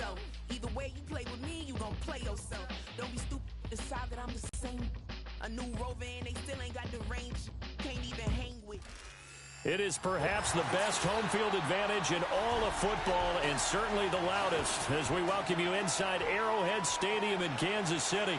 yourself. Either way you play with me, you gon' play yourself. Don't be stupid, decide that I'm the same. A new Rover and they still ain't got the range. Can't even hang with. It is perhaps the best home field advantage in all of football, and certainly the loudest, as we welcome you inside Arrowhead Stadium in Kansas City.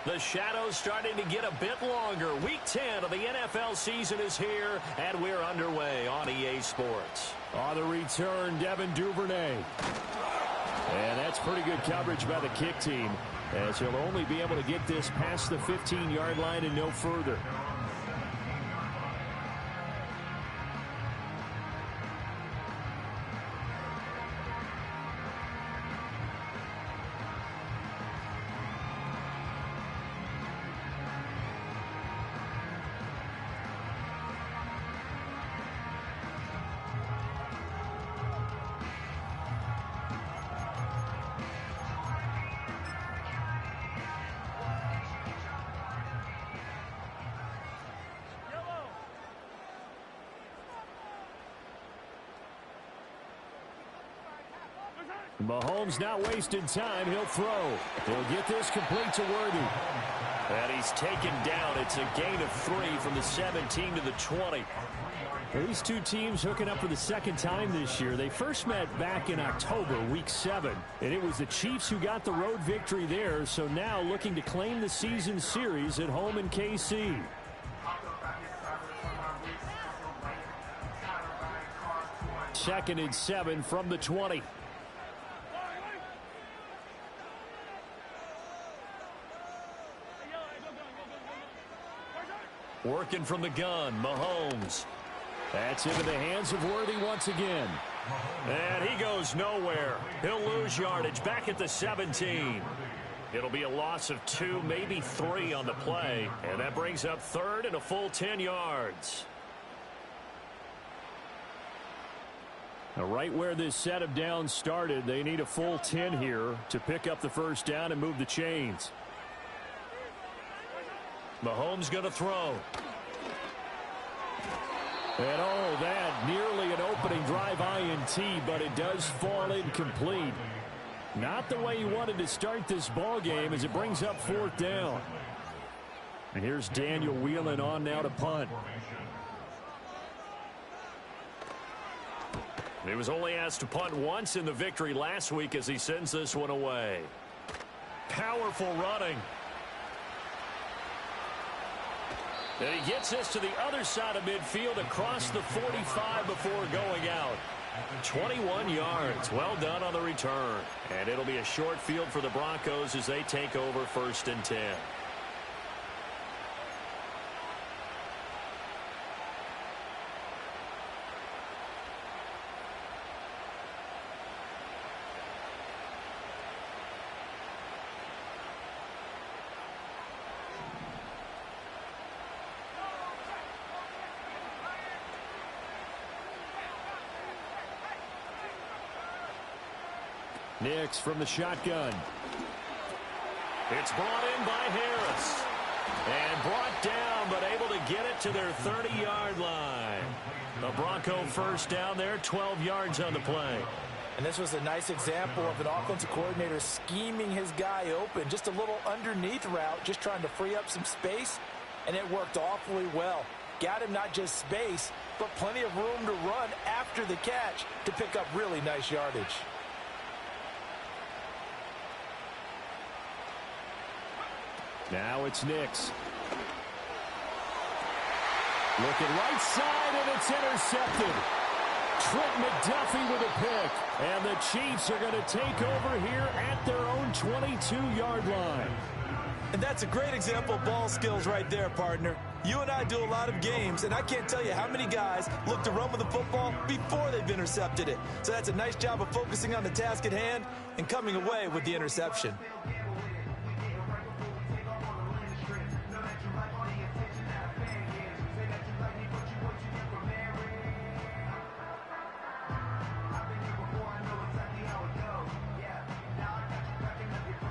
The shadows starting to get a bit longer. Week 10 of the NFL season is here, and we're underway on EA Sports. On the return, Devin Duvernay. And that's pretty good coverage by the kick team, as he'll only be able to get this past the 15-yard line and no further. Mahomes not wasting time. He'll throw. He'll get this complete to Worthy. And he's taken down. It's a gain of 3 from the 17 to the 20. These two teams hooking up for the second time this year. They first met back in October, week 7. And it was the Chiefs who got the road victory there. So now looking to claim the season series at home in KC. Second and 7 from the 20. Working from the gun, Mahomes. That's into the hands of Worthy once again. And he goes nowhere. He'll lose yardage back at the 17. It'll be a loss of 2, maybe 3 on the play. And that brings up third and a full 10 yards. Now, right where this set of downs started, they need a full 10 here to pick up the first down and move the chains. Mahomes going to throw. And oh, that nearly an opening drive INT, but it does fall incomplete. Not the way he wanted to start this ball game as it brings up fourth down. And here's Daniel Whelan on now to punt. He was only asked to punt once in the victory last week as he sends this one away. Powerful running. And he gets this to the other side of midfield across the 45 before going out. 21 yards. Well done on the return. And it'll be a short field for the Broncos as they take over first and 10. Nix from the shotgun. It's brought in by Harris. And brought down, but able to get it to their 30-yard line. A Bronco first down there, 12 yards on the play. And this was a nice example of an offensive coordinator scheming his guy open. Just a little underneath route, just trying to free up some space, and it worked awfully well. Got him not just space, but plenty of room to run after the catch to pick up really nice yardage. Now it's Nix. Looking right side, and it's intercepted. Trent McDuffie with a pick. And the Chiefs are going to take over here at their own 22-yard line. And that's a great example of ball skills right there, partner. You and I do a lot of games, and I can't tell you how many guys look to run with the football before they've intercepted it. So that's a nice job of focusing on the task at hand and coming away with the interception.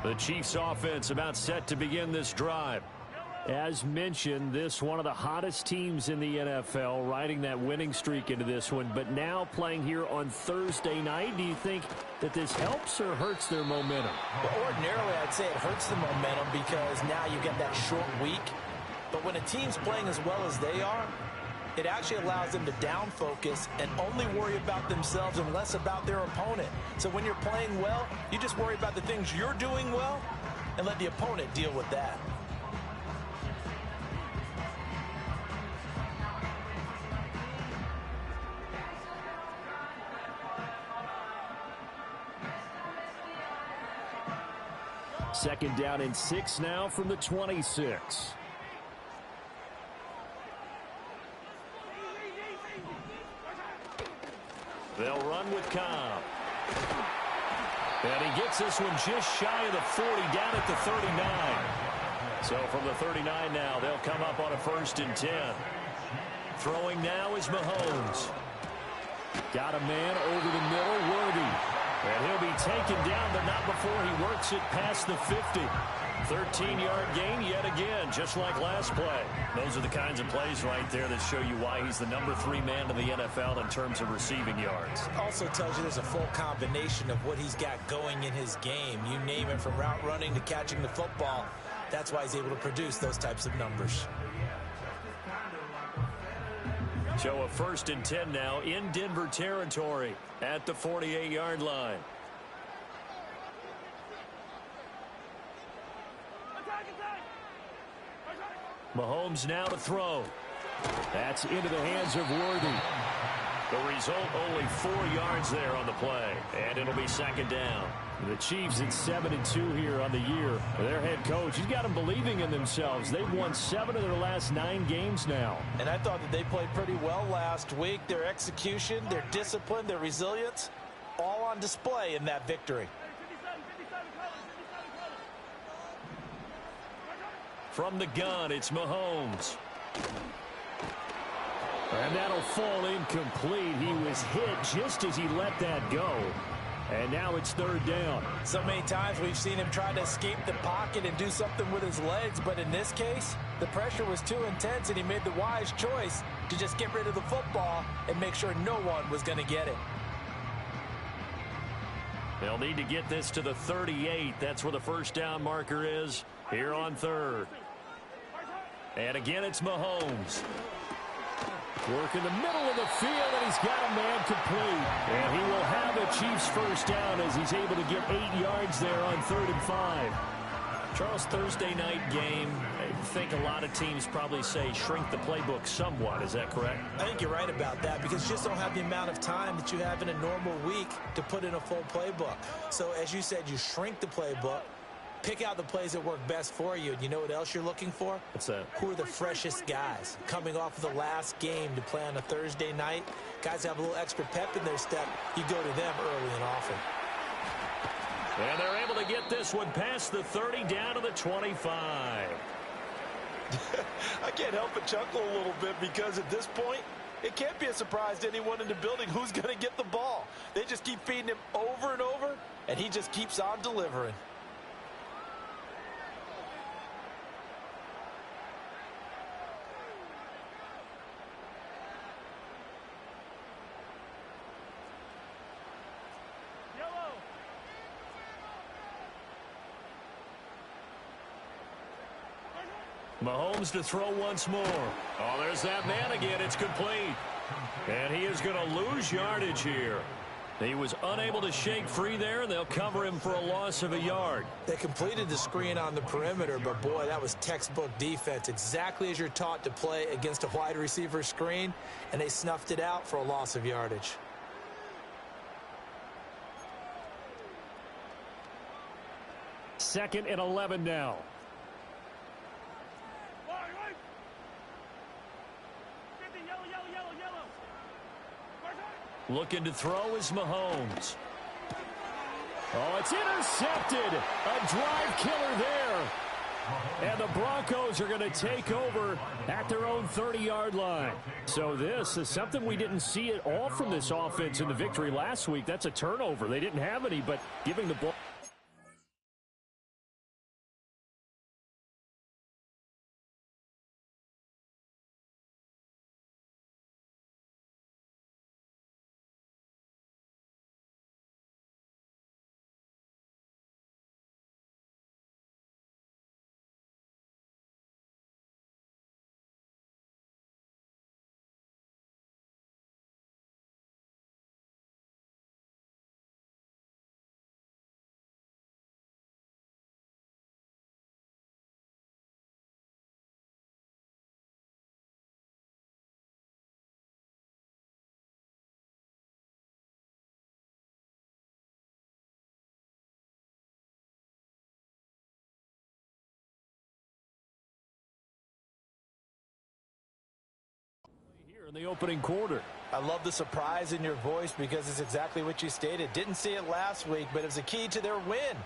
The Chiefs offense about set to begin this drive. As mentioned, this one of the hottest teams in the NFL, riding that winning streak into this one, but now playing here on Thursday night. Do you think that this helps or hurts their momentum? Well, ordinarily, I'd say it hurts the momentum because now you get that short week. But when a team's playing as well as they are, it actually allows them to down focus and only worry about themselves and less about their opponent. So when you're playing well, you just worry about the things you're doing well and let the opponent deal with that. Second down and 6 now from the 26. They'll run with Cobb. And he gets this one just shy of the 40, down at the 39. So from the 39 now, they'll come up on a 1st and 10. Throwing now is Mahomes. Got a man over the middle, Worthy. And he'll be taken down, but not before he works it past the 50. 13-yard gain yet again, just like last play. Those are the kinds of plays right there that show you why he's the number 3 man in the NFL in terms of receiving yards. Also tells you there's a full combination of what he's got going in his game. You name it, from route running to catching the football. That's why he's able to produce those types of numbers. So a 1st and 10 now in Denver territory at the 48-yard line. Mahomes now to throw. That's into the hands of Worthy. The result, only 4 yards there on the play, and it'll be 2nd down. The Chiefs at 7-2 here on the year. Their head coach, he's got them believing in themselves. They've won 7 of their last 9 games now. And I thought that they played pretty well last week. Their execution, their discipline, their resilience, all on display in that victory. From the gun, it's Mahomes. And that'll fall incomplete. He was hit just as he let that go. And now it's 3rd down. So many times we've seen him try to escape the pocket and do something with his legs, but in this case, the pressure was too intense and he made the wise choice to just get rid of the football and make sure no one was going to get it. They'll need to get this to the 38. That's where the 1st down marker is here on 3rd. And again, it's Mahomes. Work in the middle of the field, and he's got a man complete. And he will have a Chiefs 1st down as he's able to get 8 yards there on 3rd and 5. Charles, Thursday night game, I think a lot of teams probably say shrink the playbook somewhat. Is that correct? I think you're right about that because you just don't have the amount of time that you have in a normal week to put in a full playbook. So as you said, you shrink the playbook, pick out the plays that work best for you. And you know what else you're looking for? What's that? Who are the freshest guys coming off of the last game to play on a Thursday night? Guys have a little extra pep in their step. You go to them early and often. And they're able to get this one past the 30 down to the 25. I can't help but chuckle a little bit because at this point, it can't be a surprise to anyone in the building who's going to get the ball. They just keep feeding him over and over, and he just keeps on delivering. Mahomes to throw once more. Oh, there's that man again. It's complete. And he is going to lose yardage here. He was unable to shake free there, and they'll cover him for a loss of a yard. They completed the screen on the perimeter, but boy, that was textbook defense. Exactly as you're taught to play against a wide receiver screen, and they snuffed it out for a loss of yardage. 2nd and 11 now. Looking to throw is Mahomes. Oh, it's intercepted. A drive killer there. And the Broncos are going to take over at their own 30-yard line. So this is something we didn't see at all from this offense in the victory last week. That's a turnover. They didn't have any, but giving the ball. In the opening quarter. I love the surprise in your voice because it's exactly what you stated. Didn't see it last week, but it was a key to their win.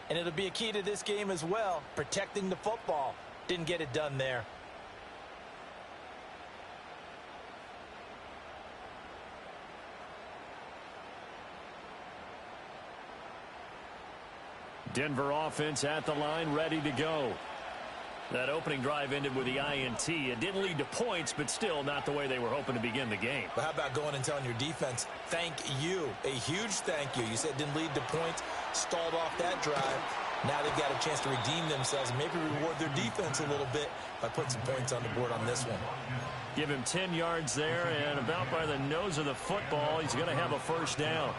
And it'll be a key to this game as well, protecting the football. Didn't get it done there. Denver offense at the line, ready to go. That opening drive ended with the INT. It didn't lead to points, but still not the way they were hoping to begin the game. But how about going and telling your defense, thank you, a huge thank you. You said it didn't lead to points, stalled off that drive. Now they've got a chance to redeem themselves and maybe reward their defense a little bit by putting some points on the board on this one. Give him 10 yards there, and about by the nose of the football, he's going to have a first down.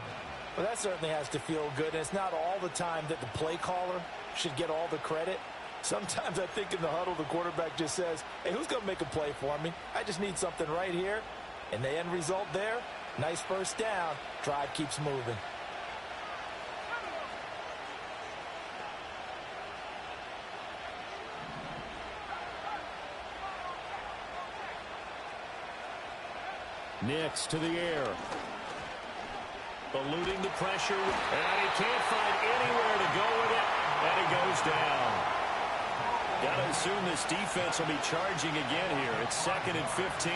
Well, that certainly has to feel good, and it's not all the time that the play caller should get all the credit. Sometimes I think in the huddle, the quarterback just says, hey, who's going to make a play for me? I just need something right here. And the end result there, nice first down. Drive keeps moving. Nix to the air. Eluding the pressure. And he can't find anywhere to go with it. And it goes down. Got to assume this defense will be charging again here. It's 2nd and 15.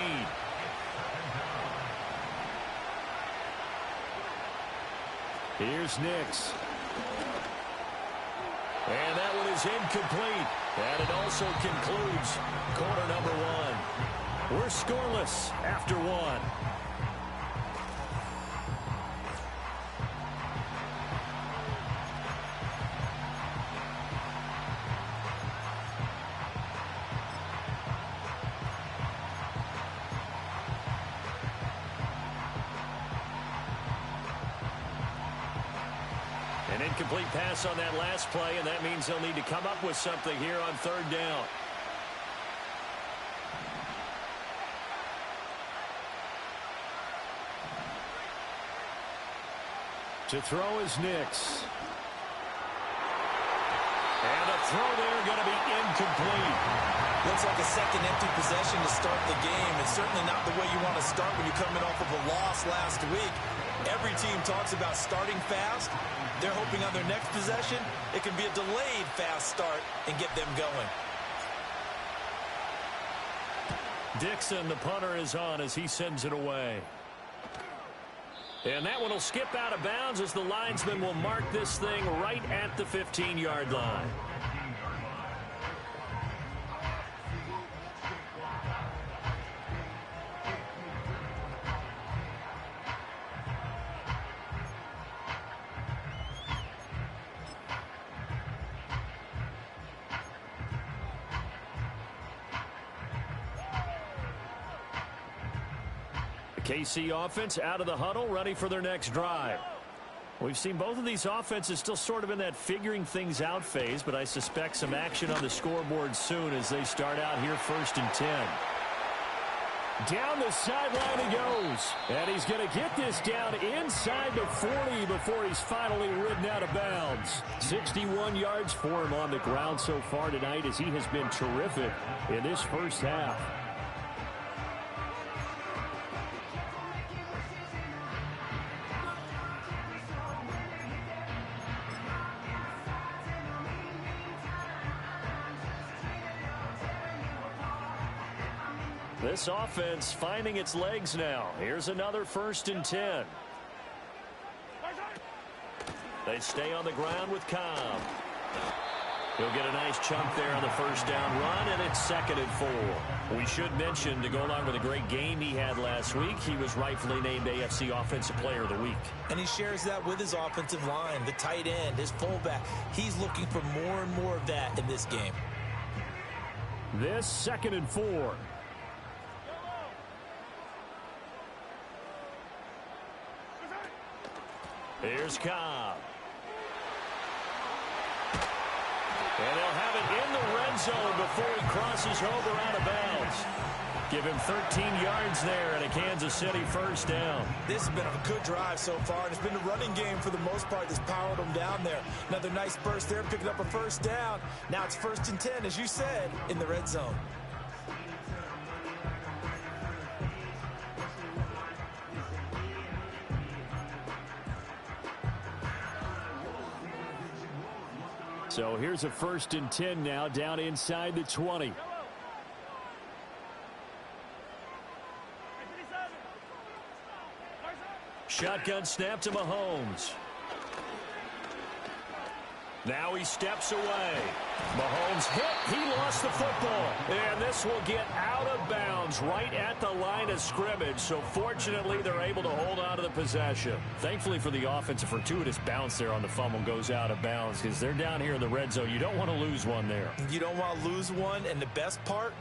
Here's Nix. And that one is incomplete. And it also concludes quarter number 1. We're scoreless after 1. An incomplete pass on that last play, and that means they'll need to come up with something here on 3rd down. To throw is Nix. And a throw there going to be incomplete. Looks like a second empty possession to start the game. It's certainly not the way you want to start when you're coming off of a loss last week. Every team talks about starting fast. They're hoping on their next possession, it can be a delayed fast start and get them going. Dixon, the punter, is on as he sends it away. And that one will skip out of bounds as the linesman will mark this thing right at the 15-yard line. KC offense out of the huddle, ready for their next drive. We've seen both of these offenses still sort of in that figuring things out phase, but I suspect some action on the scoreboard soon as they start out here 1st and 10. Down the sideline he goes. And he's going to get this down inside the 40 before he's finally ridden out of bounds. 61 yards for him on the ground so far tonight as he has been terrific in this first half. This offense finding its legs now. Here's another 1st and 10. They stay on the ground with Cobb. He'll get a nice chunk there on the first down run, and it's 2nd and 4. We should mention, to go along with a great game he had last week, he was rightfully named AFC Offensive Player of the Week. And he shares that with his offensive line, the tight end, his fullback. He's looking for more and more of that in this game. This 2nd and 4. Here's Cobb. And they'll have it in the red zone before he crosses over out of bounds. Give him 13 yards there and a Kansas City first down. This has been a good drive so far, and it's been the running game for the most part that's powered them down there. Another nice burst there, picking up a first down. Now it's 1st and 10, as you said, in the red zone. So here's a 1st and 10 now, down inside the 20. Shotgun snap to Mahomes. Now he steps away. Mahomes hit. He lost the football. And this will get out of bounds right at the line of scrimmage. So fortunately, they're able to hold on to the possession. Thankfully for the offense, a fortuitous bounce there on the fumble goes out of bounds because they're down here in the red zone. You don't want to lose one there. You don't want to lose one. And the best part,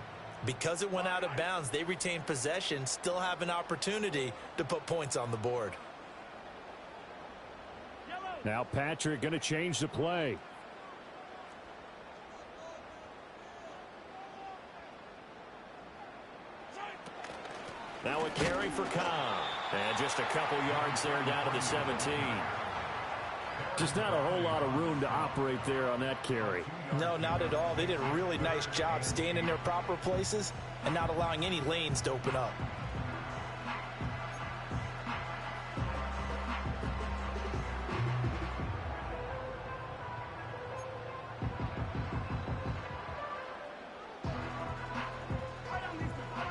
because it went out of bounds, they retain possession, still have an opportunity to put points on the board. Now Patrick going to change the play. Now a carry for Cobb. And just a couple yards there down to the 17. Just not a whole lot of room to operate there on that carry. No, not at all. They did a really nice job staying in their proper places and not allowing any lanes to open up.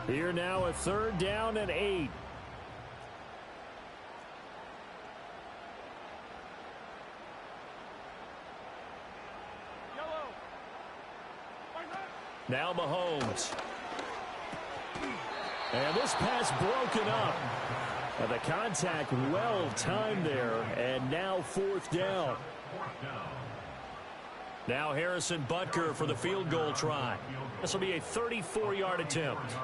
Here now a 3rd down and 8. Now Mahomes. And this pass broken up. And the contact well timed there. And now 4th down. Now Harrison Butker for the field goal try. This will be a 34-yard attempt.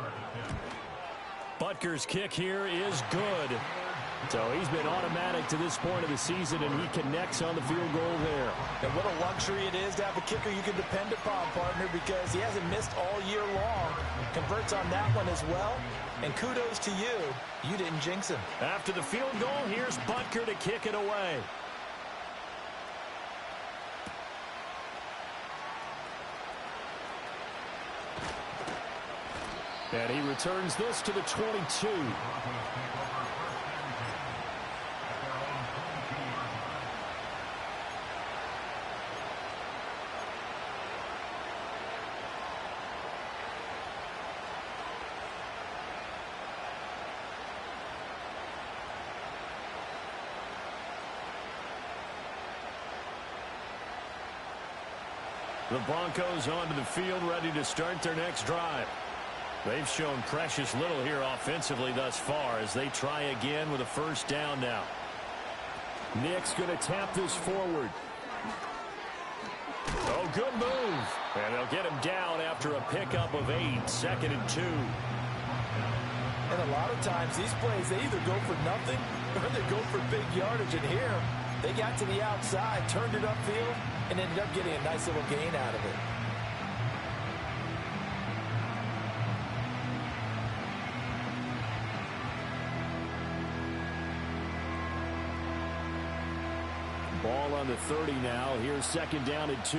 Butker's kick here is good. So he's been automatic to this point of the season, and he connects on the field goal there. And what a luxury it is to have a kicker you can depend upon, partner, because he hasn't missed all year long. Converts on that one as well. And kudos to you. You didn't jinx him. After the field goal, here's Butker to kick it away. And he returns this to the 22. The Broncos onto the field, ready to start their next drive. They've shown precious little here offensively thus far as they try again with a first down now. Nick's going to tap this forward. Oh, good move. And they'll get him down after a pickup of 8, 2nd and 2. And a lot of times these plays, they either go for nothing or they go for big yardage. And here, they got to the outside, turned it upfield, and ended up getting a nice little gain out of it. Ball on the 30 now. Here's second down and 2.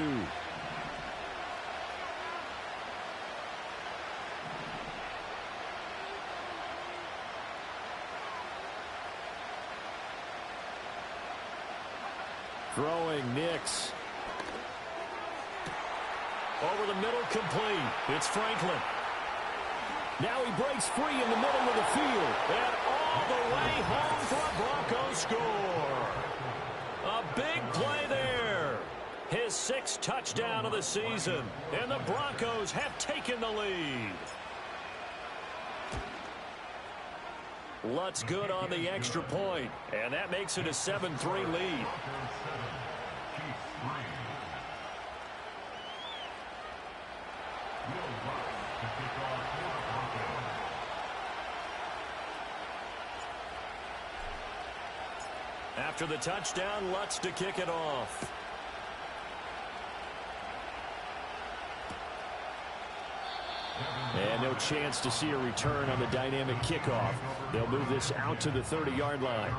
Throwing Nix. Over the middle, complete. It's Franklin. Now he breaks free in the middle of the field. And all the way home for a Broncos score. A big play there. His 6th touchdown of the season. And the Broncos have taken the lead. Lutz good on the extra point. And that makes it a 7-3 lead. After the touchdown, Lutz to kick it off. And no chance to see a return on the dynamic kickoff. They'll move this out to the 30-yard line.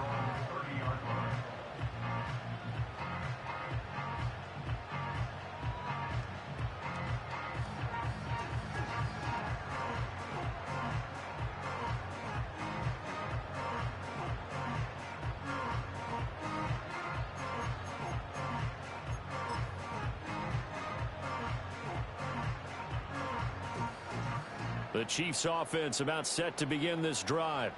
The Chiefs offense about set to begin this drive.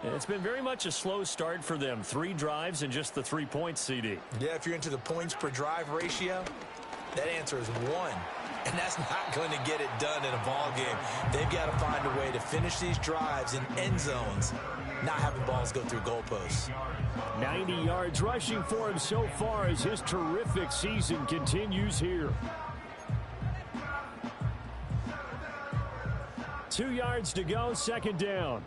It's been very much a slow start for them. 3 drives and just the 3 points, CD. Yeah, if you're into the points per drive ratio, that answer is 1. And that's not going to get it done in a ball game. They've got to find a way to finish these drives in end zones, not having balls go through goalposts. 90 yards rushing for him so far as his terrific season continues here. 2 yards to go, second down.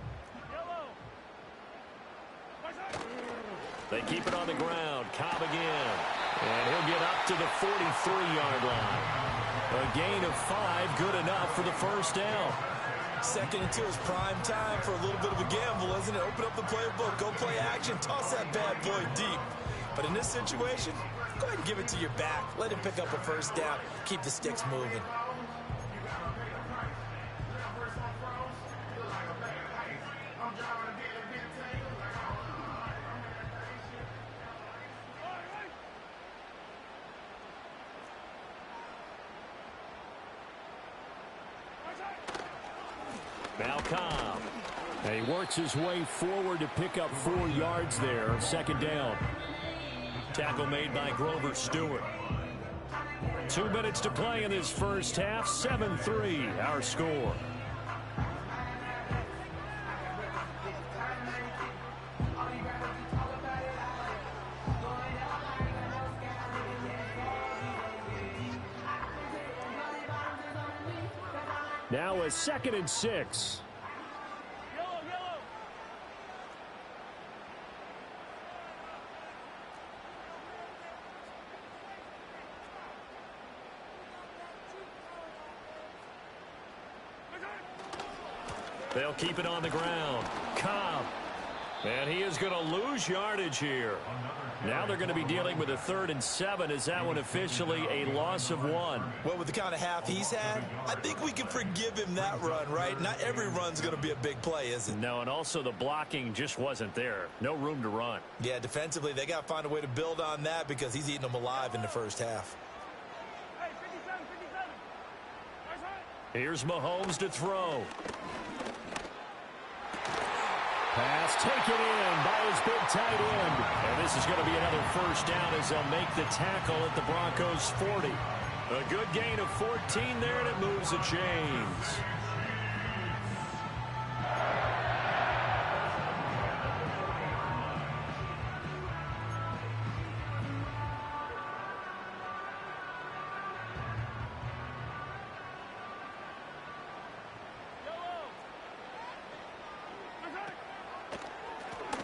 They keep it on the ground. Cobb again. And he'll get up to the 43-yard line. A gain of 5, good enough for the first down. 2nd and 2 is prime time for a little bit of a gamble, isn't it? Open up the playbook, go play action, toss that bad boy deep. But in this situation, go ahead and give it to your back. Let him pick up a first down. Keep the sticks moving. Now Cobb. He works his way forward to pick up 4 yards there. 2nd down. Tackle made by Grover Stewart. 2 minutes to play in this first half. 7-3 our score. Now a 2nd and 6. They'll keep it on the ground. Cobb. And he is going to lose yardage here. Now they're going to be dealing with a 3rd and 7. Is that one officially a loss of 1? Well, with the kind of half he's had, I think we can forgive him that run, right? Not every run's going to be a big play, is it? No, and also the blocking just wasn't there. No room to run. Yeah, defensively, they got to find a way to build on that because he's eating them alive in the first half. Here's Mahomes to throw. Pass taken in by his big tight end. And this is going to be another first down as they'll make the tackle at the Broncos' 40. A good gain of 14 there, and it moves the chains.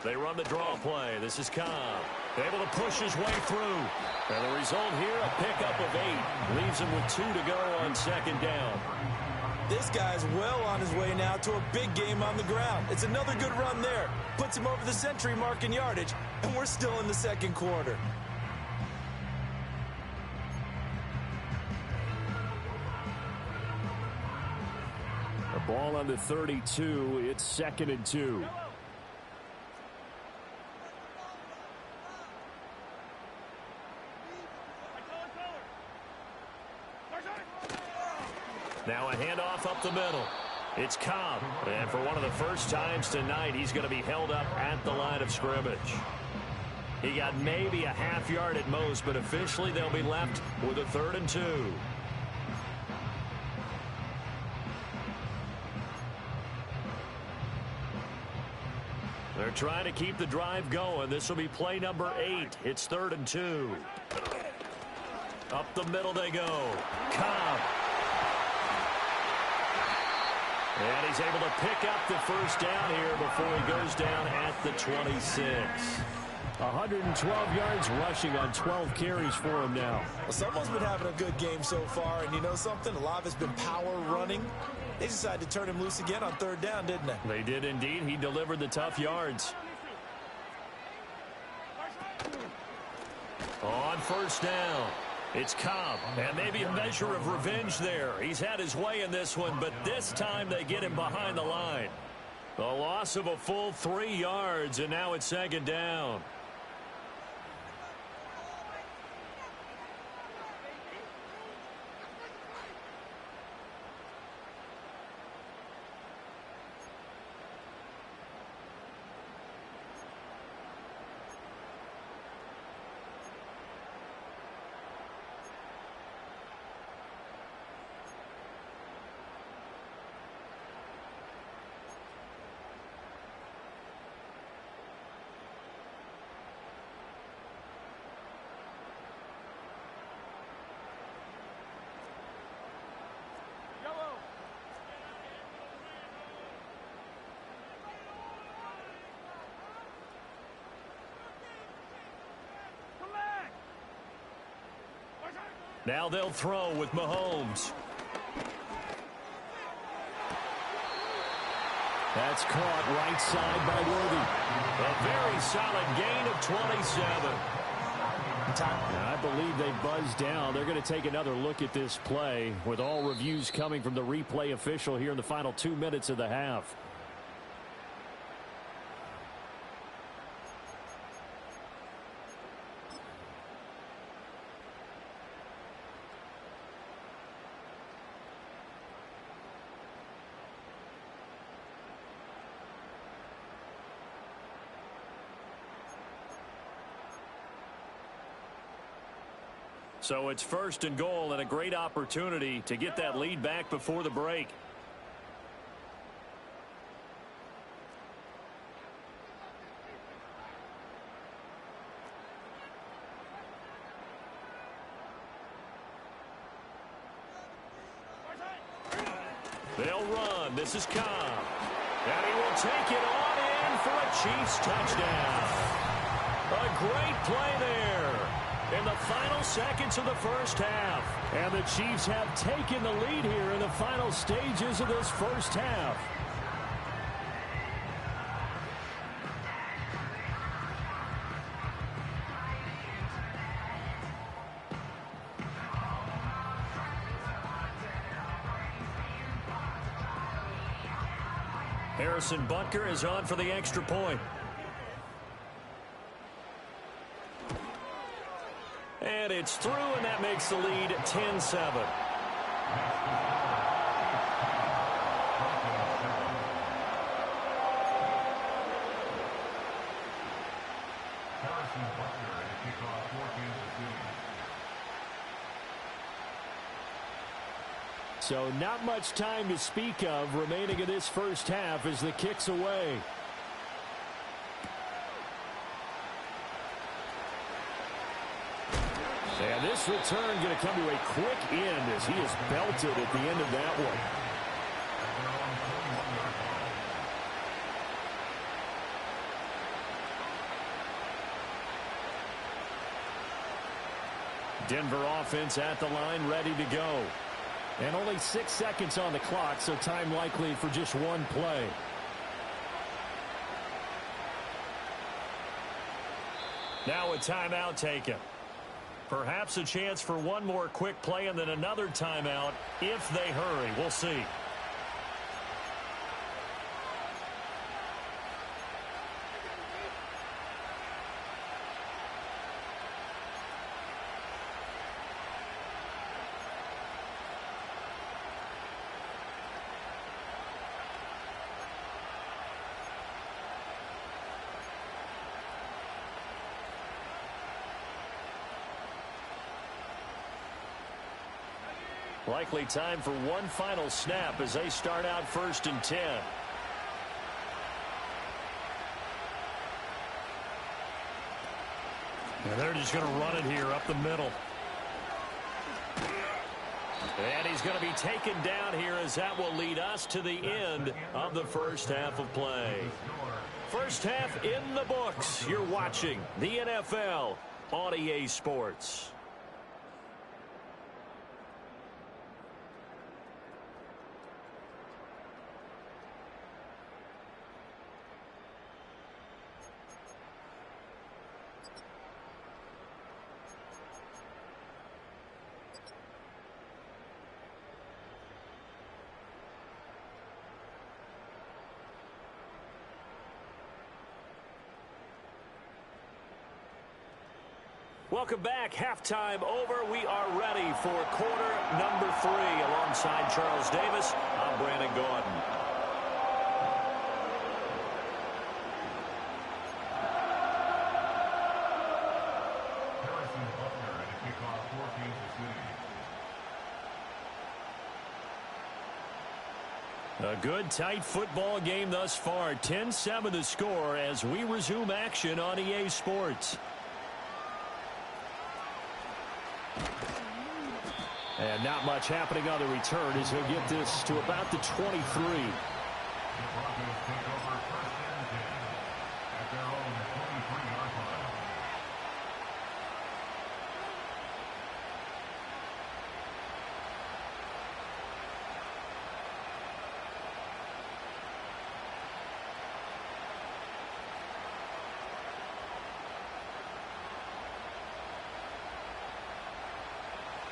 They run the draw play. This is Cobb. Able to push his way through. And the result here, a pickup of 8. Leaves him with 2 to go on 2nd down. This guy's well on his way now to a big game on the ground. It's another good run there. Puts him over the century mark in yardage, and we're still in the 2nd quarter. Ball on the 32. It's 2nd and 2. Now a handoff up the middle. It's Cobb. And for one of the first times tonight, he's going to be held up at the line of scrimmage. He got maybe a half yard at most, but officially they'll be left with a 3rd and 2. They're trying to keep the drive going. This will be play number 8. It's 3rd and 2. Up the middle they go. Cobb. And he's able to pick up the first down here before he goes down at the 26. 112 yards rushing on 12 carries for him now. Well, someone's been having a good game so far, and you know something? A lot of it's been power running. They decided to turn him loose again on 3rd down, didn't they? They did indeed. He delivered the tough yards. On 1st down, it's Cobb. And maybe a measure of revenge there. He's had his way in this one, but this time they get him behind the line. The loss of a full 3 yards, and now it's 2nd down. Now they'll throw with Mahomes. That's caught right side by Worthy. A very solid gain of 27. I believe they buzzed down. They're going to take another look at this play with all reviews coming from the replay official here in the final 2 minutes of the half. So it's 1st and goal and a great opportunity to get that lead back before the break. They'll run. This is Cobb. And he will take it on in for a Chiefs touchdown. A great play there in the final seconds of the first half. And the Chiefs have taken the lead here in the final stages of this first half. Harrison Butker is on for the extra point. And it's through, and that makes the lead 10-7. So not much time to speak of remaining in this first half as the kick's away. And this return going to come to a quick end as he is belted at the end of that one. Denver offense at the line, ready to go. And only 6 seconds on the clock, so time likely for just one play. Now a timeout taken. Perhaps a chance for one more quick play and then another timeout if they hurry. We'll see. Likely time for one final snap as they start out 1st and 10. And they're just going to run it here up the middle. And he's going to be taken down here as that will lead us to the end of the first half of play. First half in the books. You're watching the NFL on EA Sports. Welcome back. Halftime over. We are ready for quarter number 3. Alongside Charles Davis, I'm Brandon Gaudin. A good, tight football game thus far. 10-7 the score as we resume action on EA Sports. And not much happening on the return as he'll get this to about the 23.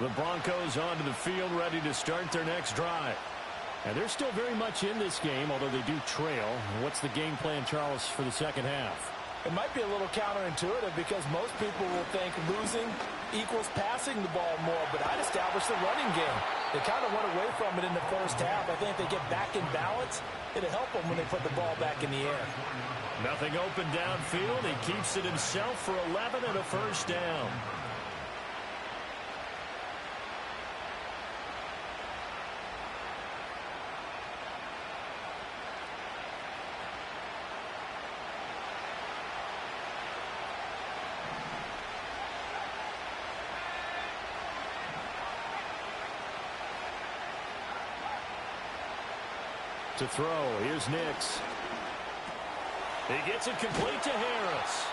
The Broncos onto the field, ready to start their next drive. And they're still very much in this game, although they do trail. What's the game plan, Charles, for the second half? It might be a little counterintuitive because most people will think losing equals passing the ball more, but I'd establish the running game. They kind of went away from it in the first half. I think if they get back in balance, it'll help them when they put the ball back in the air. Nothing open downfield. He keeps it himself for 11 and a first down. To throw, here's Nix. He gets it complete to Harris.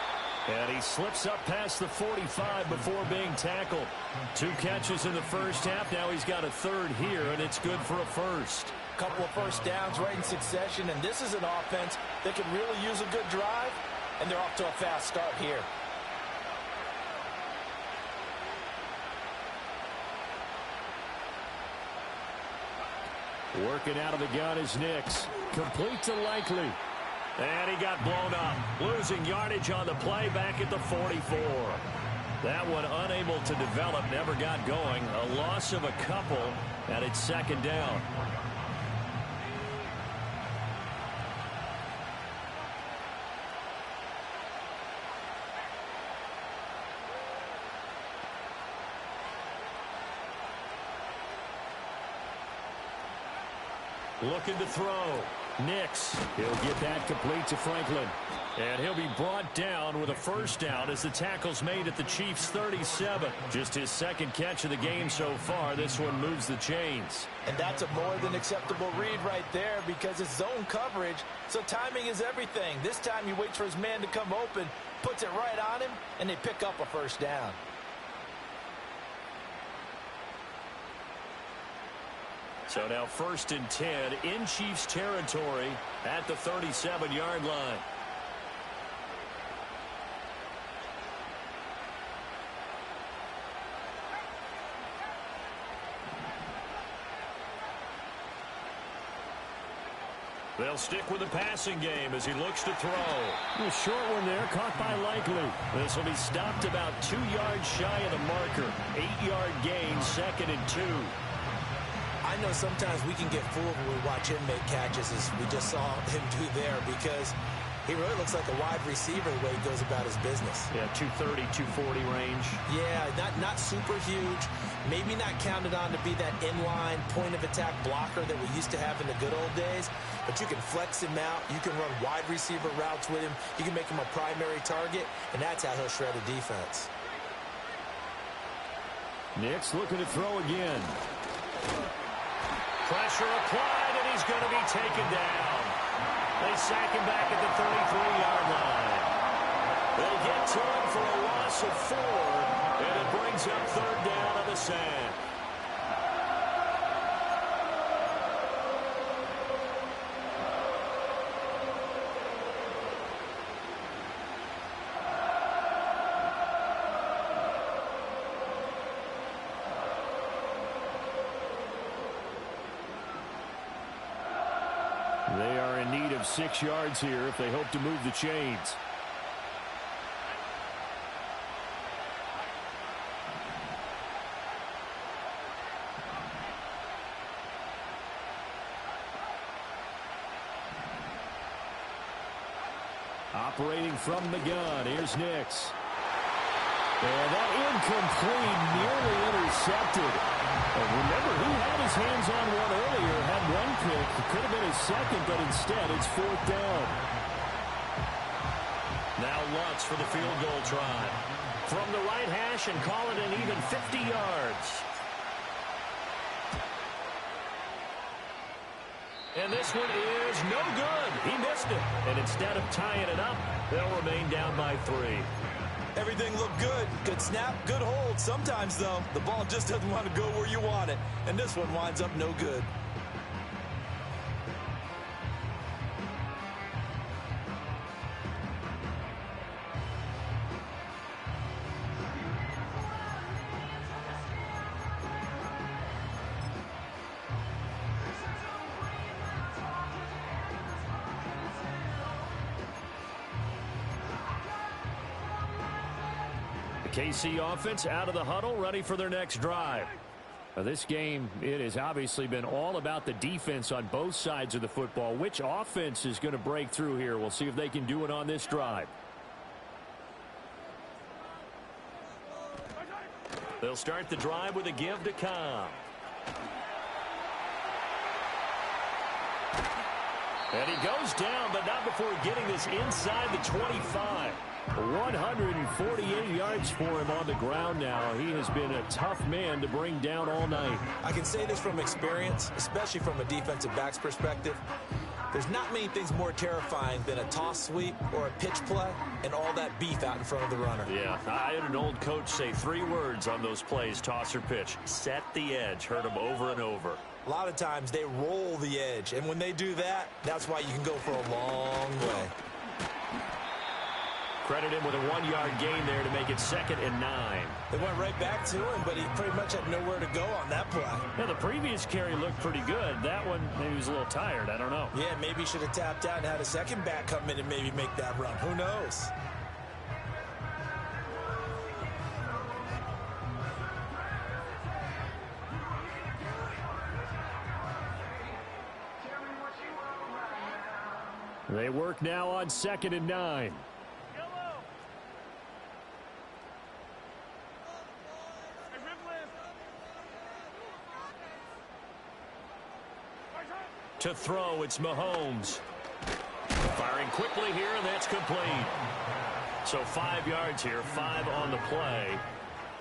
And he slips up past the 45 before being tackled. 2 catches in the first half. Now he's got a third here, and it's good for a first. Couple of first downs right in succession, and this is an offense that can really use a good drive, and they're off to a fast start here. Working out of the gun is Nix. Complete to Likely. And he got blown up. Losing yardage on the play back at the 44. That one unable to develop, never got going. A loss of a couple, and it's second down. Looking to throw. Nix. He'll get that complete to Franklin. And he'll be brought down with a first down as the tackle's made at the Chiefs' 37. Just his second catch of the game so far. This one moves the chains. And that's a more than acceptable read right there because it's zone coverage, so timing is everything. This time he waits for his man to come open, puts it right on him, and they pick up a first down. So now 1st and 10 in Chiefs territory at the 37-yard line. They'll stick with the passing game as he looks to throw. A short one there, caught by Likely. This will be stopped about 2 yards shy of the marker. 8-yard gain, 2nd and 2. I know sometimes we can get fooled when we watch him make catches, as we just saw him do there, because He really looks like a wide receiver the way he goes about his business. Yeah, 230, 240 range. Yeah, not super huge. Maybe not counted on to be that inline point-of-attack blocker that we used to have in the good old days. But you can flex him out. You can run wide receiver routes with him. You can make him a primary target, and that's how he'll shred a defense. Nix looking to throw again. Pressure applied, and he's going to be taken down. They sack him back at the 33-yard line. They'll get to him for a loss of 4, and it brings up third down on the sack. They are in need of 6 yards here if they hope to move the chains. Operating from the gun, here's Nix. And that incomplete, nearly intercepted. And remember, he had his hands on one earlier, had one pick. It could have been his second, but instead it's 4th down. Now Lutz for the field goal try. From the right hash and call it an even 50 yards. And this one is no good. He missed it. And instead of tying it up, they'll remain down by 3. Everything looked good. Good snap, good hold. Sometimes, though, the ball just doesn't want to go where you want it. And this one winds up no good. KC offense out of the huddle, ready for their next drive. Now this game, it has obviously been all about the defense on both sides of the football. Which offense is going to break through here? We'll see if they can do it on this drive. They'll start the drive with a give to Cobb. And he goes down, but not before getting this inside the 25. 148 yards for him on the ground now. He has been a tough man to bring down all night. I can say this from experience, especially from a defensive back's perspective. There's not many things more terrifying than a toss sweep or a pitch play and all that beef out in front of the runner. Yeah, I had an old coach say 3 words on those plays, toss or pitch. Set the edge. Heard him over and over. A lot of times they roll the edge, and when they do that, that's why you can go for a long way. Credit him with a 1-yard gain there to make it 2nd and 9. They went right back to him, but he pretty much had nowhere to go on that play. Yeah, the previous carry looked pretty good. That one, maybe he was a little tired. I don't know. Yeah, maybe he should have tapped out and had a second back come in and maybe make that run. Who knows? They work now on 2nd and 9. To throw, it's Mahomes. Firing quickly here, and that's complete. So 5 yards here, 5 on the play.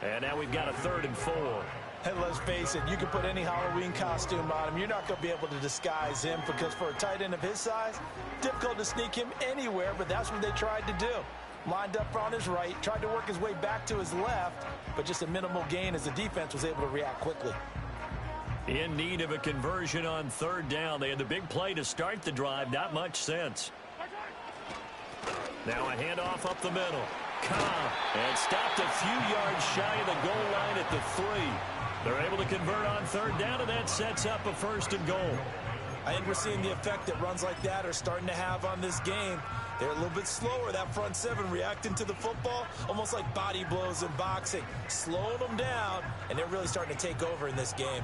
And now we've got a 3rd and 4. And let's face it, you can put any Halloween costume on him. You're not going to be able to disguise him because for a tight end of his size, difficult to sneak him anywhere, but that's what they tried to do. Lined up on his right, tried to work his way back to his left, but just a minimal gain as the defense was able to react quickly. In need of a conversion on 3rd down. They had the big play to start the drive. Not much sense. Now a handoff up the middle. Cobb. And stopped a few yards shy of the goal line at the 3. They're able to convert on 3rd down, and that sets up a 1st and goal. I think we're seeing the effect that runs like that are starting to have on this game. They're a little bit slower, that front 7, reacting to the football, almost like body blows in boxing. Slowing them down, and they're really starting to take over in this game.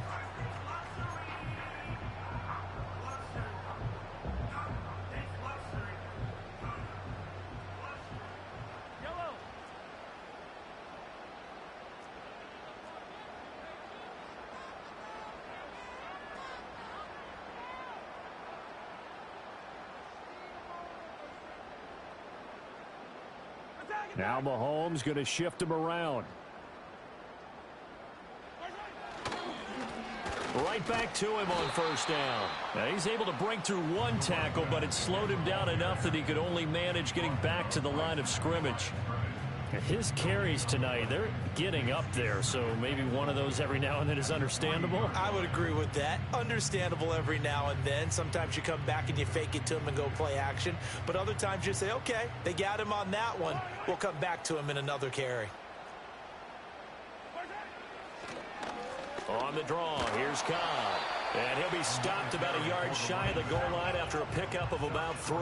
Now Mahomes going to shift him around. Right back to him on first down. Now he's able to break through one tackle, but it slowed him down enough that he could only manage getting back to the line of scrimmage. His carries tonight, they're getting up there, so maybe one of those every now and then is understandable. I would agree with that. Understandable every now and then. Sometimes you come back and you fake it to him and go play action. But other times you say, okay, they got him on that one. We'll come back to him in another carry. On the draw, here's Cobb. And he'll be stopped about a yard shy of the goal line after a pickup of about 3.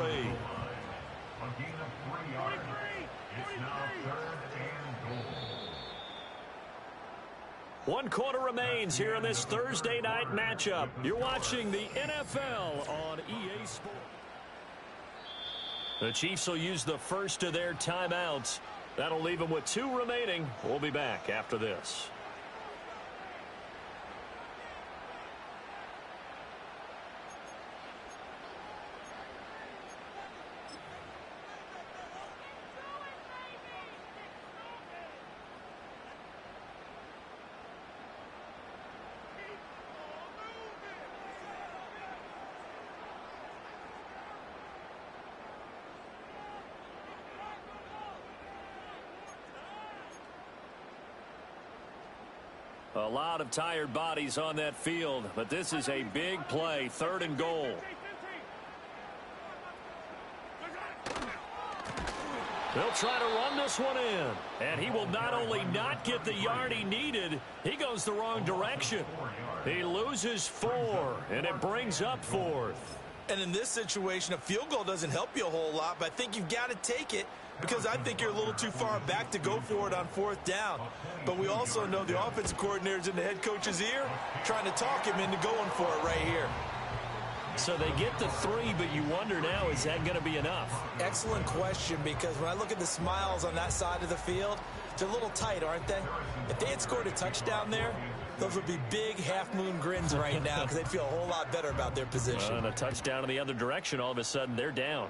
One quarter remains here in this Thursday night matchup. You're watching the NFL on EA Sports. The Chiefs will use the first of their timeouts. That'll leave them with 2 remaining. We'll be back after this. A lot of tired bodies on that field, but this is a big play, 3rd and goal. They'll try to run this one in, and he will not only not get the yard he needed, he goes the wrong direction. He loses 4, and it brings up 4th. And in this situation, a field goal doesn't help you a whole lot, but I think you've got to take it because I think you're a little too far back to go for it on 4th down. But we also know the offensive coordinator's in the head coach's ear trying to talk him into going for it right here. So they get the 3, but you wonder now, is that going to be enough? Excellent question, because when I look at the smiles on that side of the field, they're a little tight, aren't they? If they had scored a touchdown there, those would be big half-moon grins right now because they'd feel a whole lot better about their position. And a touchdown in the other direction, all of a sudden they're down.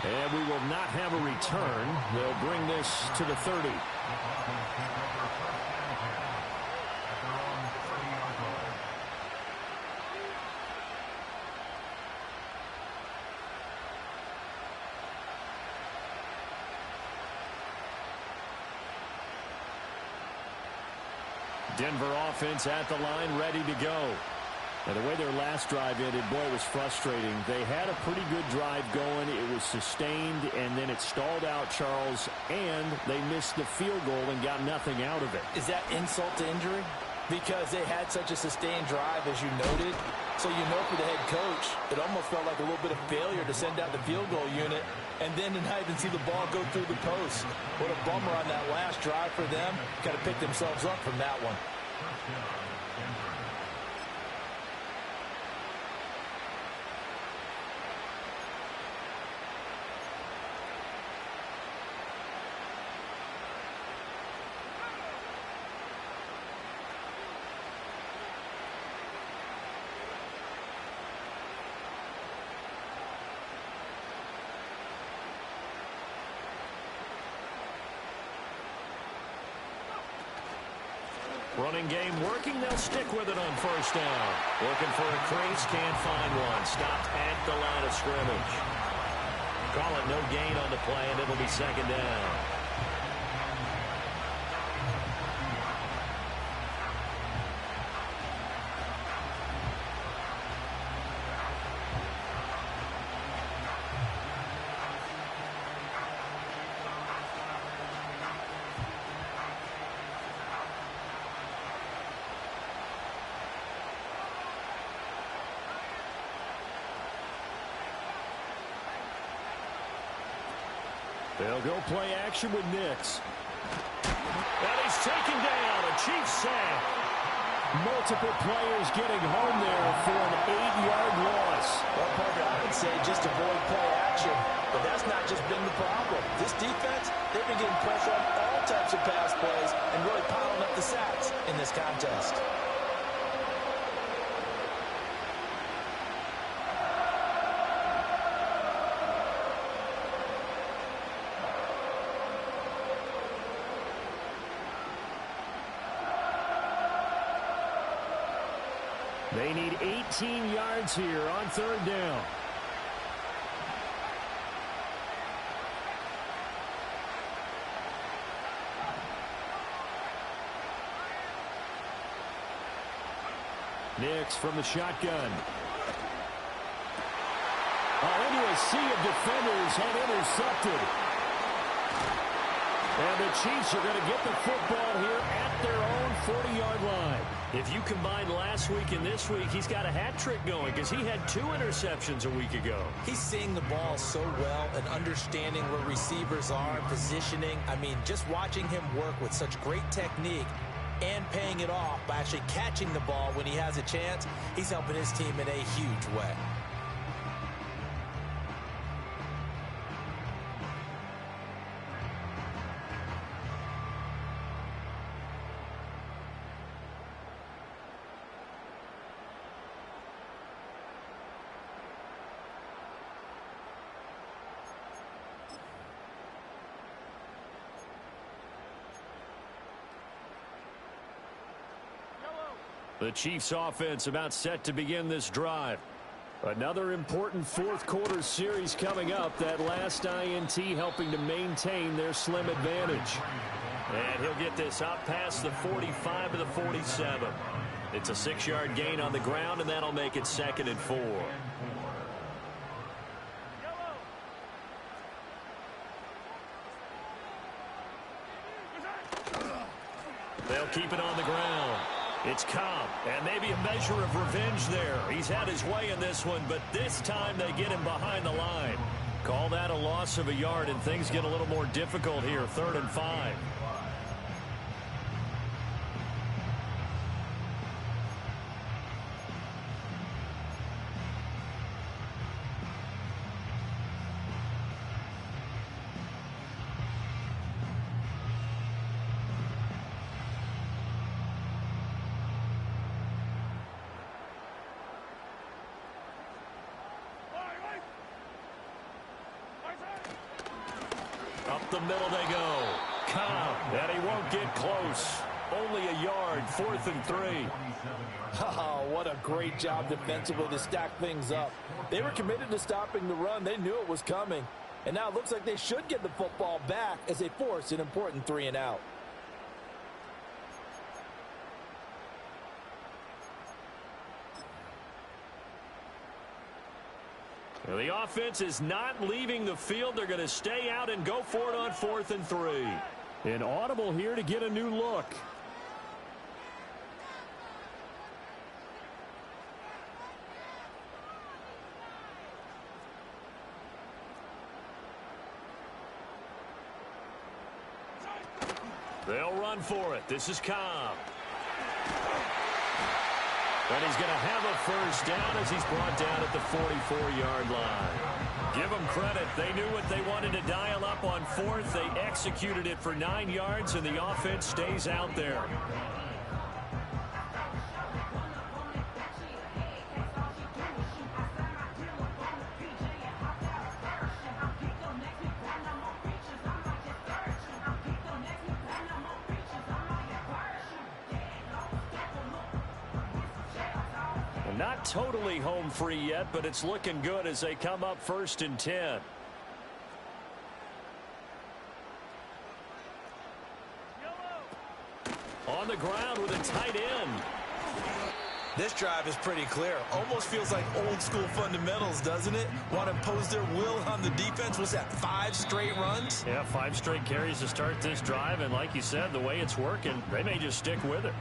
And we will not have a return. They'll bring this to the 30. Denver offense at the line, ready to go. And the way their last drive ended, boy, it was frustrating. They had a pretty good drive going. It was sustained, and then it stalled out, Charles, and they missed the field goal and got nothing out of it. Is that insult to injury? Because they had such a sustained drive, as you noted. So you know for the head coach, it almost felt like a little bit of failure to send out the field goal unit and then to not even see the ball go through the post. What a bummer on that last drive for them. Got to pick themselves up from that one. Running game working. They'll stick with it on first down. Looking for a crease. Can't find one. Stopped at the line of scrimmage. Call it no gain on the play, and it'll be 2nd down. They'll go play action with Nix. And he's taken down. A Chiefs sack. Multiple players getting home there for an 8-yard loss. Well, Parker, I would say just avoid play action. But that's not just been the problem. This defense, they've been getting pressure on all types of pass plays and really piling up the sacks in this contest. They need 18 yards here on 3rd down. Nix from the shotgun. Into a sea of defenders and intercepted. And the Chiefs are going to get the football here at their own 40-yard line. If you combine last week and this week, he's got a hat trick going because he had 2 interceptions a week ago. He's seeing the ball so well and understanding where receivers are, positioning. I mean, just watching him work with such great technique and paying it off by actually catching the ball when he has a chance, he's helping his team in a huge way. The Chiefs offense about set to begin this drive. Another important 4th quarter series coming up. That last INT helping to maintain their slim advantage. And he'll get this up past the 45 to the 47. It's a 6-yard gain on the ground, and that'll make it 2nd and 4. They'll keep it on the ground. It's Cobb, and maybe a measure of revenge there. He's had his way in this one, but this time they get him behind the line. Call that a loss of a yard, and things get a little more difficult here, 3rd and 5. Up the middle they go. Cobb, and he won't get close. Only a yard, 4th and 3. Oh, what a great job defensively to stack things up. They were committed to stopping the run. They knew it was coming. And now it looks like they should get the football back as they force an important 3 and out. Well, the offense is not leaving the field. They're going to stay out and go for it on 4th and 3. An audible here to get a new look. They'll run for it. This is Cobb. And he's going to have a first down as he's brought down at the 44-yard line. Give them credit. They knew what they wanted to dial up on 4th. They executed it for 9 yards, and the offense stays out there. Not totally home free yet, but it's looking good as they come up 1st and 10. On the ground with a tight end. This drive is pretty clear. Almost feels like old school fundamentals, doesn't it? Want to impose their will on the defense. Was that 5 straight runs? Yeah, 5 straight carries to start this drive, and like you said, the way it's working, they may just stick with it.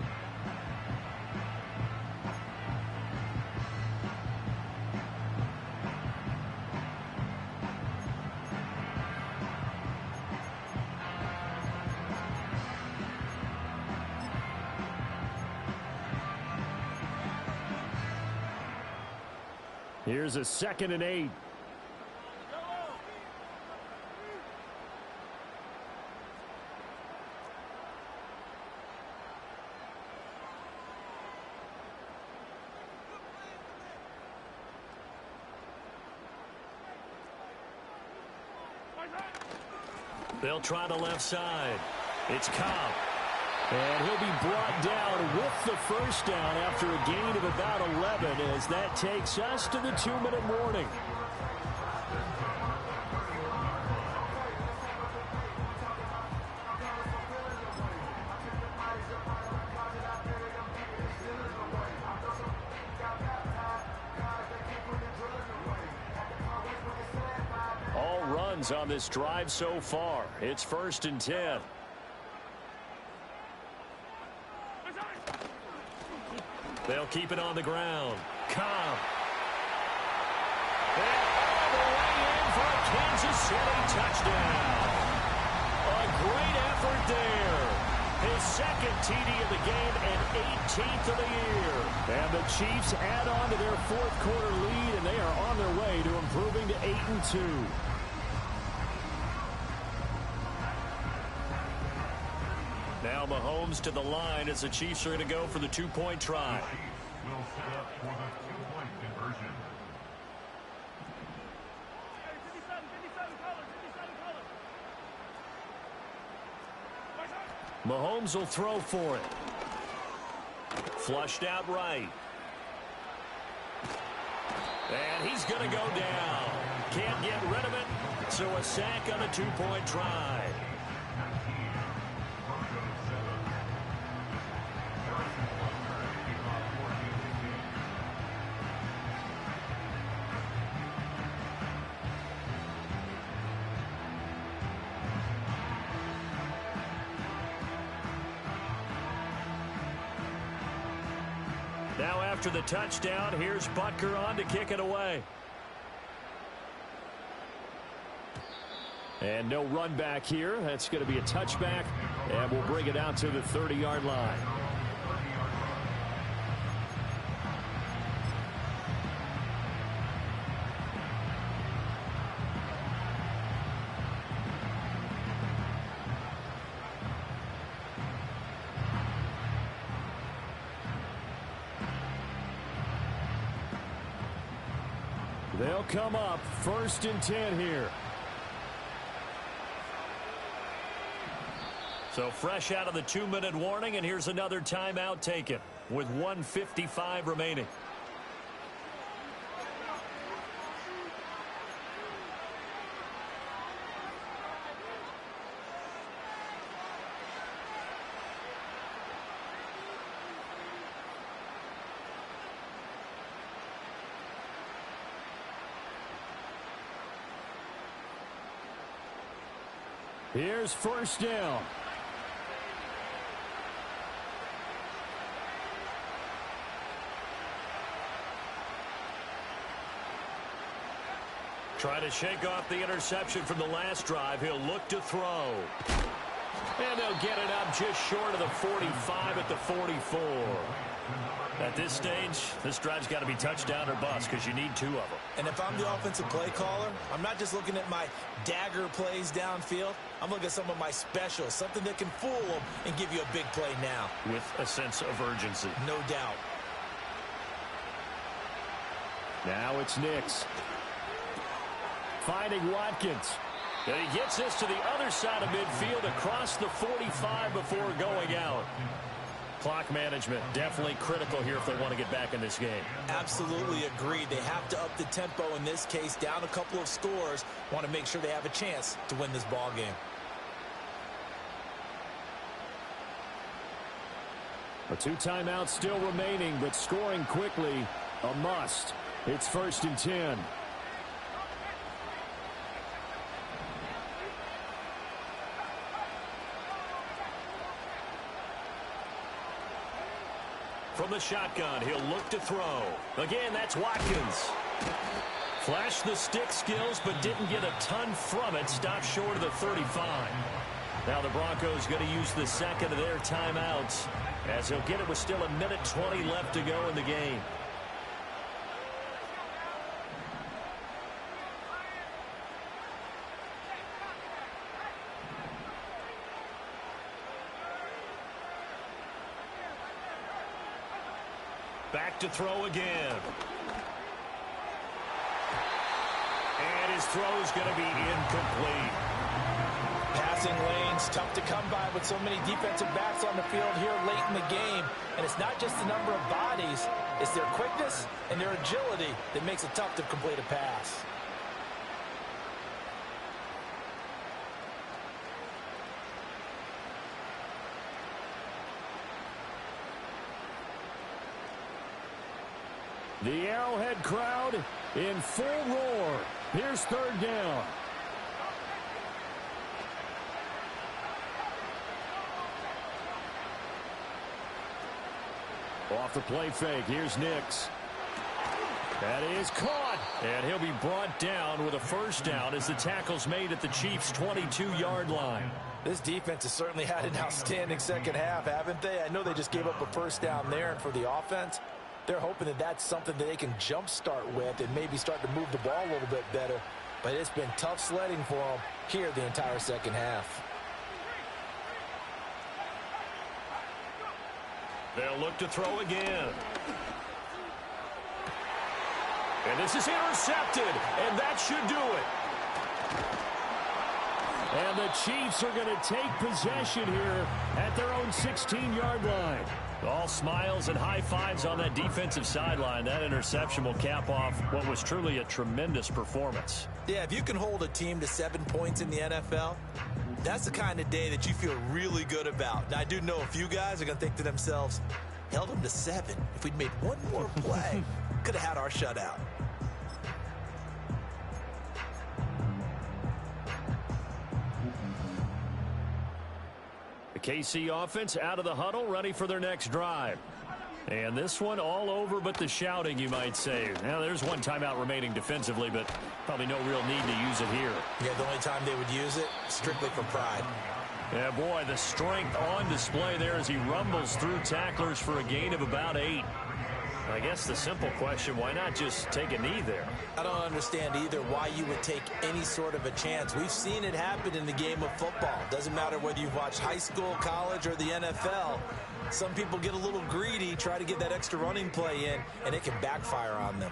Here's a 2nd and 8. They'll try the left side. It's Cobb. And he'll be brought down with the first down after a gain of about 11 as that takes us to the 2-minute warning. All runs on this drive so far. It's 1st and 10. They'll keep it on the ground. Cobb. And all the way in for a Kansas City touchdown. A great effort there. His second TD of the game and 18th of the year. And the Chiefs add on to their fourth quarter lead, and they are on their way to improving to 8-2. Now Mahomes to the line as the Chiefs are going to go for the 2-point try. Will set up for the 2-point conversion. Mahomes will throw for it. Flushed out right. And he's going to go down. Can't get rid of it. So a sack on a 2-point try. Now after the touchdown, here's Butker on to kick it away. And no run back here. That's going to be a touchback, and we'll bring it out to the 30-yard line. They'll come up 1st and 10 here. So fresh out of the 2-minute warning, and here's another timeout taken with 1:55 remaining. Here's 1st down. Try to shake off the interception from the last drive. He'll look to throw. And they'll get it up just short of the 45 at the 44. At this stage, this drive's got to be touchdown or bust because you need 2 of them. And if I'm the offensive play caller, I'm not just looking at my dagger plays downfield. I'm looking at some of my specials, something that can fool them and give you a big play now. With a sense of urgency. No doubt. Now it's Nix. Finding Watkins. And he gets this to the other side of midfield across the 45 before going out. Clock management definitely critical here if they want to get back in this game. Absolutely agreed. They have to up the tempo in this case, down a couple of scores. Want to make sure they have a chance to win this ball game. A 2 timeouts still remaining, but scoring quickly, a must. It's 1st and 10. From the shotgun, he'll look to throw. Again, that's Watkins. Flashed the stick skills, but didn't get a ton from it. Stopped short of the 35. Now the Broncos going to use the second of their timeouts, as he'll get it with still 1:20 left to go in the game. Back to throw again. And his throw is going to be incomplete. Passing lanes, tough to come by with so many defensive backs on the field here late in the game. And it's not just the number of bodies, it's their quickness and their agility that makes it tough to complete a pass. The Arrowhead crowd in full roar. Here's third down. Off the play fake. Here's Nix. That is caught. And he'll be brought down with a first down as the tackle's made at the Chiefs' 22-yard line. This defense has certainly had an outstanding second half, haven't they? I know they just gave up a first down there, and for the offense, they're hoping that that's something that they can jumpstart with and maybe start to move the ball a little bit better. But it's been tough sledding for them here the entire second half. They'll look to throw again. And this is intercepted, and that should do it. And the Chiefs are going to take possession here at their own 16-yard line. All smiles and high fives on that defensive sideline. That interception will cap off what was truly a tremendous performance. Yeah, if you can hold a team to 7 points in the NFL, that's the kind of day that you feel really good about. Now, I do know a few guys are going to think to themselves, held them to 7. If we'd made one more play, could have had our shutout. The KC offense out of the huddle, ready for their next drive. And this one all over but the shouting, you might say. Now, there's one timeout remaining defensively, but probably no real need to use it here. Yeah, the only time they would use it, strictly for pride. Yeah, boy, the strength on display there as he rumbles through tacklers for a gain of about 8. I guess the simple question, why not just take a knee there? I don't understand either why you would take any sort of a chance. We've seen it happen in the game of football. Doesn't matter whether you've watched high school, college, or the NFL. Some people get a little greedy, try to get that extra running play in, and it can backfire on them.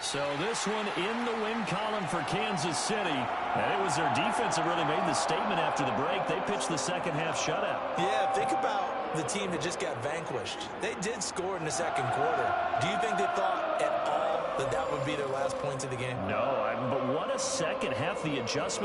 So this one in the win column for Kansas City. And it was their defense that really made the statement after the break. They pitched the second half shutout. Yeah, think about the team that just got vanquished. They did score in the second quarter. Do you think they thought at all that that would be their last points of the game? No, but what a second half the adjustment